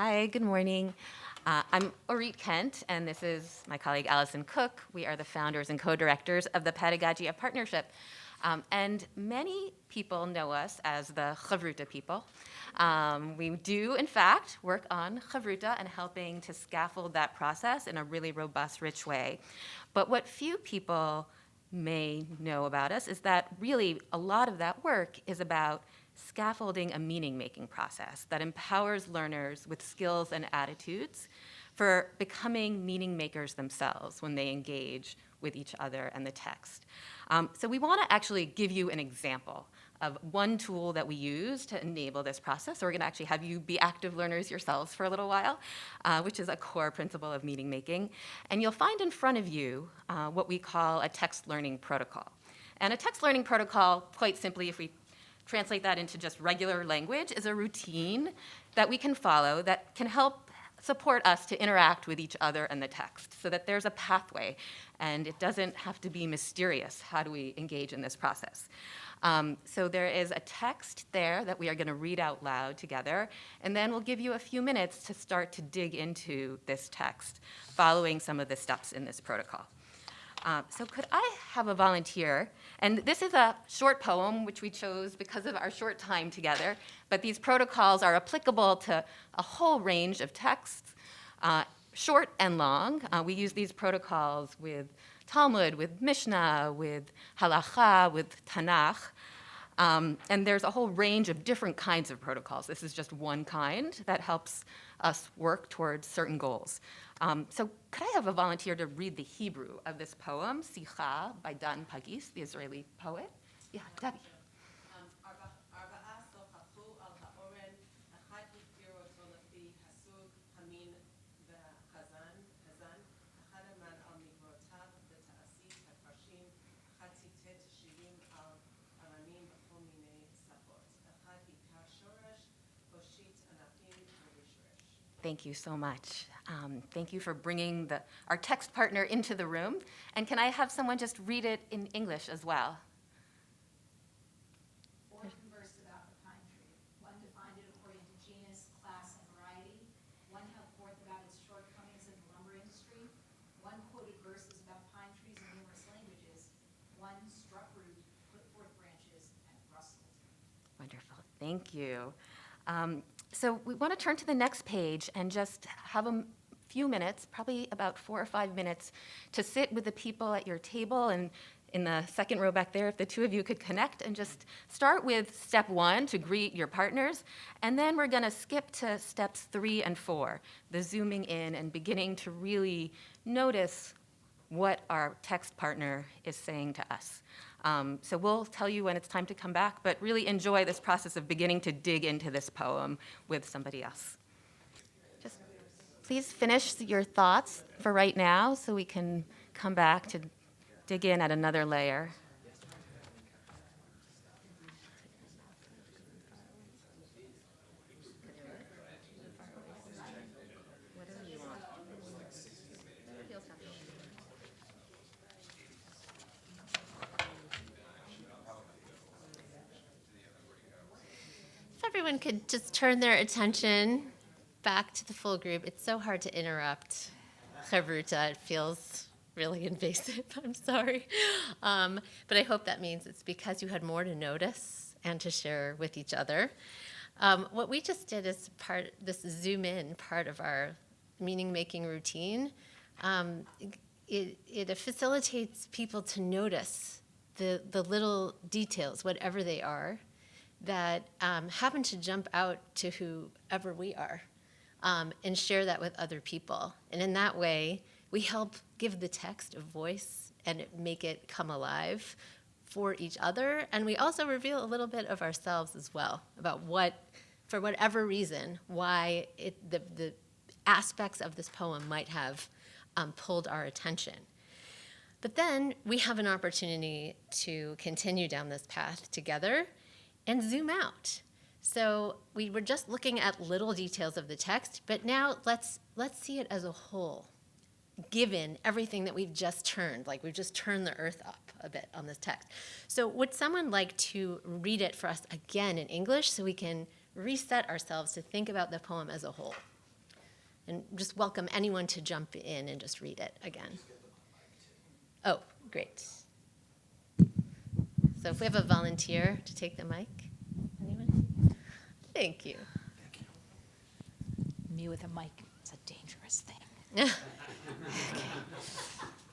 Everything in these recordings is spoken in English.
Hi, good morning. I'm Orit Kent, and this is my colleague Allison Cook. We are the founders and co-directors of the Pedagogy of Partnership. And many people know us as the Chavruta people. We do, in fact, work on Chavruta and helping to scaffold that process in a really robust, rich way. But what few people may know about us is that really a lot of that work is about scaffolding a meaning-making process that empowers learners with skills and attitudes for becoming meaning makers themselves when they engage with each other and the text. So we want to actually give you an example of one tool that we use to enable this process. So we're going to actually have you be active learners yourselves for a little while, which is a core principle of meaning making. And you'll find in front of you what we call a text learning protocol. And a text learning protocol, quite simply, if we translate that into just regular language, is a routine that we can follow that can help support us to interact with each other and the text so that there's a pathway and it doesn't have to be mysterious. How do we engage in this process? So there is a text there that we are going to read out loud together, and then we'll give you a few minutes to start to dig into this text following some of the steps in this protocol. So could I have a volunteer? And this is a short poem, which we chose because of our short time together, but these protocols are applicable to a whole range of texts, short and long. We use these protocols with Talmud, with Mishnah, with Halacha, with Tanakh. And there's a whole range of different kinds of protocols. This is just one kind that helps us work towards certain goals. So could I have a volunteer to read the Hebrew of this poem, Sicha, by Dan Pagis, the Israeli poet? Yeah, Debbie. Thank you so much. Thank you for bringing our text partner into the room. And can I have someone just read it in English as well? Four conversed about the pine tree. One defined it according to genus, class, and variety. One held forth about its shortcomings in the lumber industry. One quoted verses about pine trees in numerous languages. One struck root, put forth branches, and rustled. Wonderful. Thank you. So we want to turn to the next page and just have a few minutes, probably about 4 or 5 minutes, to sit with the people at your table and in the second row back there, if the two of you could connect and just start with step 1 to greet your partners. And then we're going to skip to steps 3 and 4, the zooming in and beginning to really notice what our text partner is saying to us. So we'll tell you when it's time to come back, but really enjoy this process of beginning to dig into this poem with somebody else. Just please finish your thoughts for right now so we can come back to dig in at another layer. If everyone could just turn their attention back to the full group. It's so hard to interrupt Chavruta. It feels really invasive. I'm sorry. But I hope that means it's because you had more to notice and to share with each other. What we just did is this zoom in part of our meaning-making routine. It facilitates people to notice the little details, whatever they are, that happen to jump out to whoever we are, and share that with other people. And in that way, we help give the text a voice and make it come alive for each other. And we also reveal a little bit of ourselves as well, about for whatever reason, why the aspects of this poem might have pulled our attention. But then we have an opportunity to continue down this path together and zoom out. So we were just looking at little details of the text, but now let's see it as a whole, given everything that we've just turned, like we've just turned the earth up a bit on this text. So would someone like to read it for us again in English so we can reset ourselves to think about the poem as a whole? and just welcome anyone to jump in and just read it again. Oh, great. So if we have a volunteer to take the mic, anyone? Thank you. Me with a mic, it's a dangerous thing.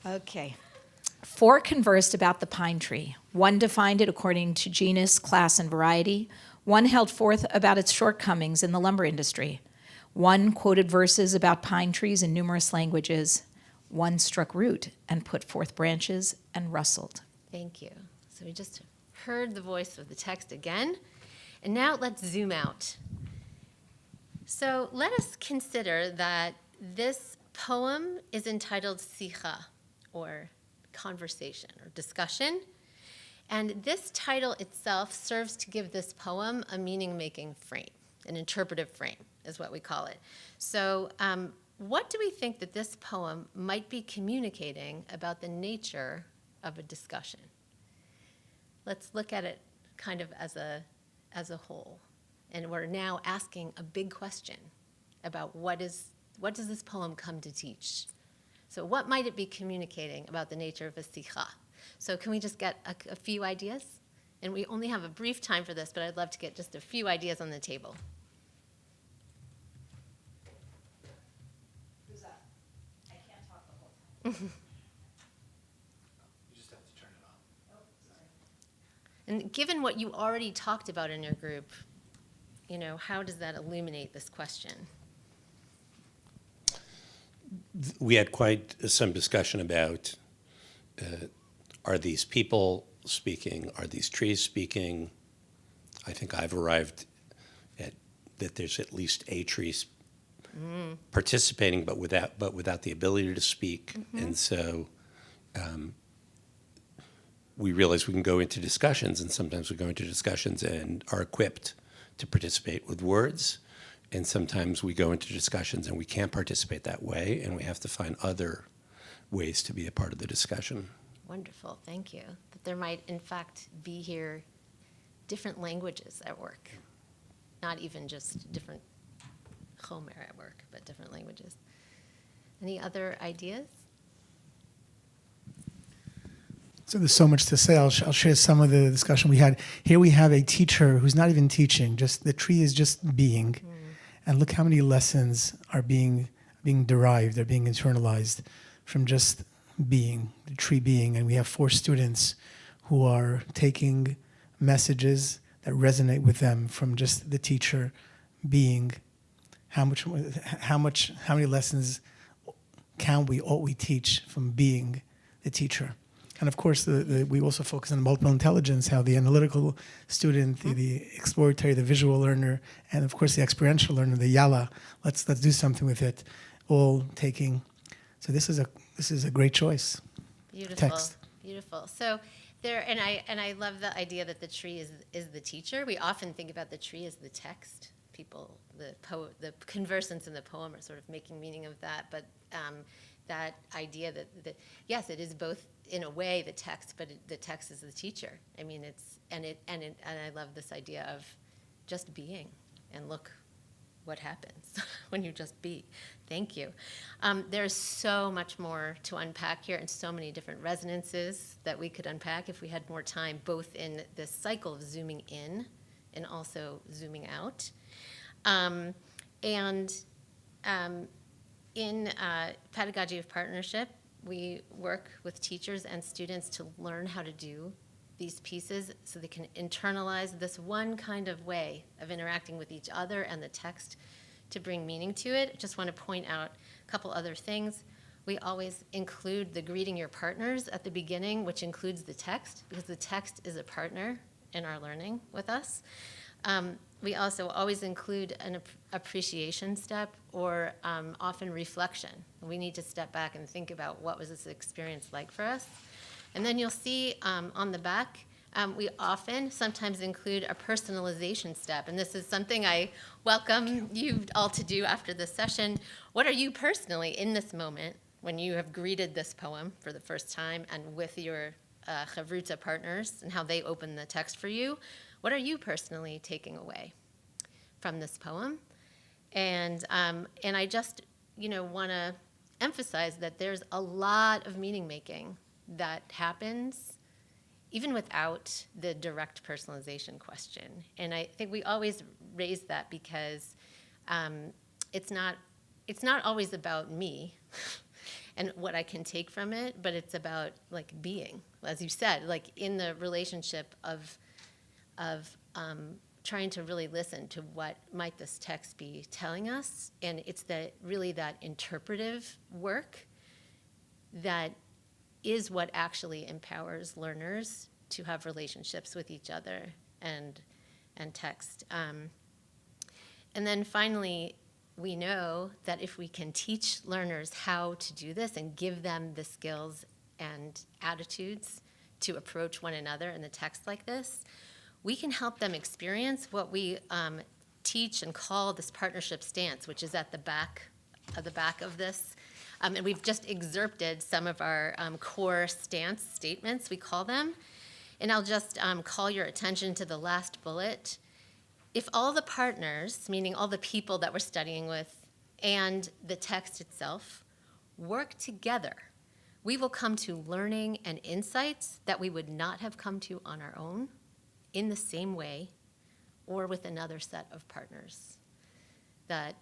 Okay. 4 conversed about the pine tree. 1 defined it according to genus, class, and variety. 1 held forth about its shortcomings in the lumber industry. 1 quoted verses about pine trees in numerous languages. 1 struck root and put forth branches and rustled. Thank you. So we just heard the voice of the text again. And now let's zoom out. So let us consider that this poem is entitled Sicha, or conversation or discussion. And this title itself serves to give this poem a meaning-making frame, an interpretive frame is what we call it. So what do we think that this poem might be communicating about the nature of a discussion? Let's look at it kind of as a whole. And we're now asking a big question about what does this poem come to teach? So what might it be communicating about the nature of a sikha? So can we just get a few ideas? And we only have a brief time for this, but I'd love to get just a few ideas on the table. Who's that? I can't talk the whole time. You just have to turn it on. Oh, sorry. And given what you already talked about in your group, how does that illuminate this question? We had quite some discussion about are these people speaking? Are these trees speaking? I think I've arrived at that there's at least a tree participating, but without the ability to speak. And so we realize we can go into discussions, and sometimes we go into discussions and are equipped to participate with words. And sometimes we go into discussions and we can't participate that way, and we have to find other ways to be a part of the discussion. Wonderful, thank you. That there might, in fact, be here different languages at work. Not even just different chomer at work, but different languages. Any other ideas? So there's so much to say. I'll share some of the discussion we had. Here we have a teacher who's not even teaching, just the tree is just being. And look how many lessons are being derived, are being internalized from just being, the tree being. And we have 4 students who are taking messages that resonate with them from just the teacher being. How many lessons ought we teach from being the teacher? And of course, we also focus on multiple intelligence, how the analytical student, the exploratory, the visual learner, and of course the experiential learner, the yalla. Let's do something with it. All taking. So this is a great choice. Beautiful, Text. beautiful. So and I love the idea that the tree is the teacher. We often think about the tree as the text. People, the conversants in the poem are sort of making meaning of that, but that idea that yes, it is both in a way the text, but the text is the teacher. I mean, and I love this idea of just being, and look what happens when you just be. Thank you. There's so much more to unpack here, and so many different resonances that we could unpack if we had more time, both in this cycle of zooming in and also zooming out. In Pedagogy of Partnership, we work with teachers and students to learn how to do these pieces so they can internalize this one kind of way of interacting with each other and the text to bring meaning to it. I just want to point out a couple other things. We always include the greeting your partners at the beginning, which includes the text, because the text is a partner in our learning with us. We also always include an appreciation step, or often reflection. We need to step back and think about what was this experience like for us. And then you'll see on the back, we sometimes include a personalization step. And this is something I welcome you all to do after this session. What are you personally in this moment when you have greeted this poem for the first time and with your chavruta partners and how they open the text for you? What are you personally taking away from this poem? And I just want to emphasize that there's a lot of meaning making that happens even without the direct personalization question. And I think we always raise that because it's not always about me and what I can take from it, but it's about like being, as you said, like in the relationship of trying to really listen to what might this text be telling us. And it's really that interpretive work that is what actually empowers learners to have relationships with each other and text. And then finally, we know that if we can teach learners how to do this and give them the skills and attitudes to approach one another in a text like this, we can help them experience what we teach and call this partnership stance, which is at the back of this. And we've just excerpted some of our core stance statements, we call them. And I'll just call your attention to the last bullet. If all the partners, meaning all the people that we're studying with, and the text itself work together, we will come to learning and insights that we would not have come to on our own in the same way or with another set of partners. That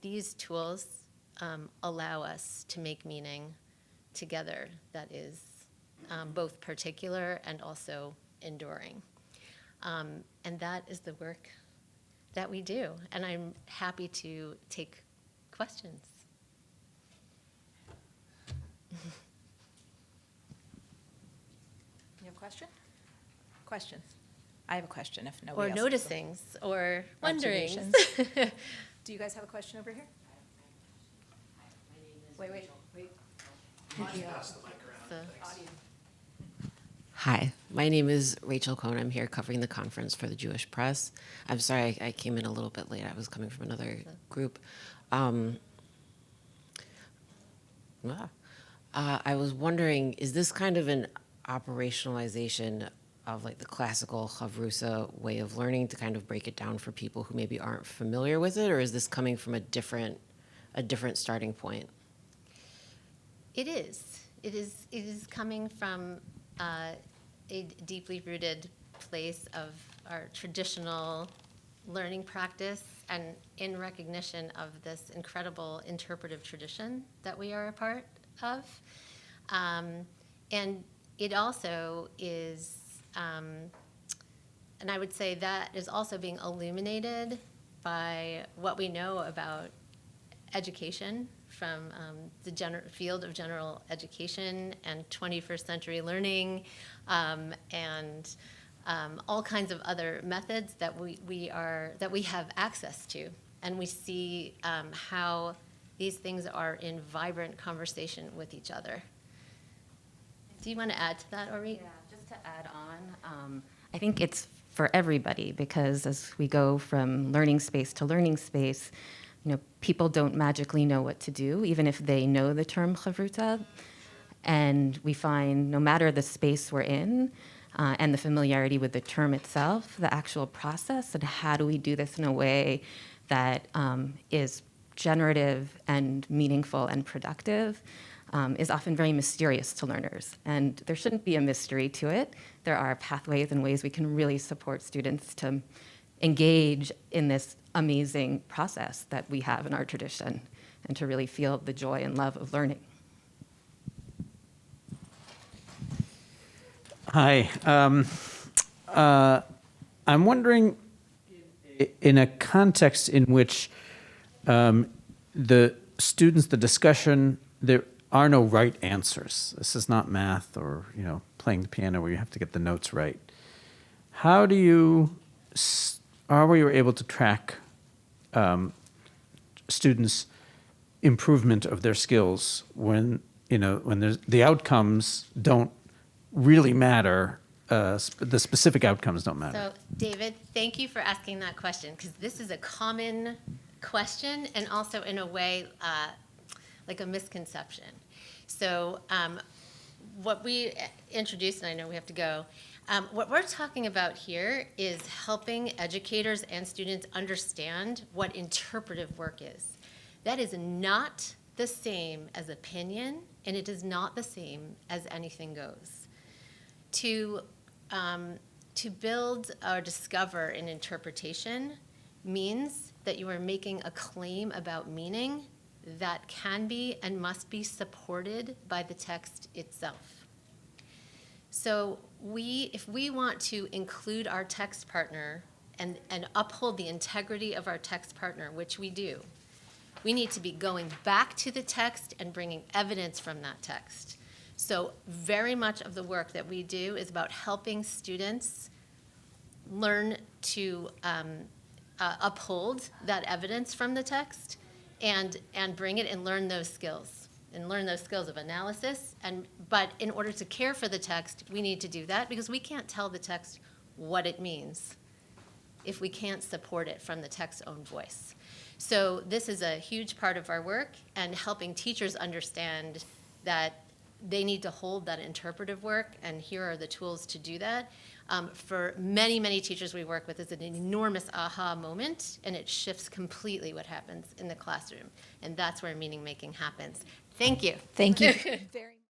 these tools allow us to make meaning together that is both particular and also enduring. And that is the work that we do. And I'm happy to take questions. You have a question? Questions? I have a question if nobody Or else. noticings, or wonderings. Observations. Do you guys have a question over here? Wait. Hi, my name is Rachel Cohn. I'm here covering the conference for the Jewish Press. I'm sorry I came in a little bit late. I was coming from another group. I was wondering, is this kind of an operationalization of like the classical Chavrusa way of learning to kind of break it down for people who maybe aren't familiar with it, or is this coming from a different starting point? It is. It is coming from a deeply rooted place of our traditional learning practice and in recognition of this incredible interpretive tradition that we are a part of. And it also is, and I would say that is also being illuminated by what we know about education from the field of general education and 21st century learning, and all kinds of other methods that we have access to, and we see how these things are in vibrant conversation with each other. Do you want to add to that, Orit? Yeah, just to add on, I think it's for everybody, because as we go from learning space to learning space, people don't magically know what to do, even if they know the term chavruta. And we find no matter the space we're in and the familiarity with the term itself, the actual process and how do we do this in a way that is generative and meaningful and productive is often very mysterious to learners. And there shouldn't be a mystery to it. There are pathways and ways we can really support students to engage in this amazing process that we have in our tradition and to really feel the joy and love of learning. Hi. I'm wondering, in a context in which the students, the discussion, there are no right answers. This is not math or playing the piano where you have to get the notes right. How do you are we able to track students' improvement of their skills when the outcomes don't really matter? The specific outcomes don't matter. So, David, thank you for asking that question, because this is a common question and also, in a way, like a misconception. So what we introduced, and I know we have to go, what we're talking about here is helping educators and students understand what interpretive work is. That is not the same as opinion, and it is not the same as anything goes. To build or discover an interpretation means that you are making a claim about meaning that can be and must be supported by the text itself. So if we want to include our text partner and uphold the integrity of our text partner, which we do, we need to be going back to the text and bringing evidence from that text. So very much of the work that we do is about helping students learn to uphold that evidence from the text and bring it and learn those skills of analysis. But in order to care for the text, we need to do that because we can't tell the text what it means if we can't support it from the text's own voice. So this is a huge part of our work, and helping teachers understand that they need to hold that interpretive work, and here are the tools to do that. For many, many teachers we work with, it's an enormous aha moment, and it shifts completely what happens in the classroom. And that's where meaning making happens. Thank you. Thank you very much.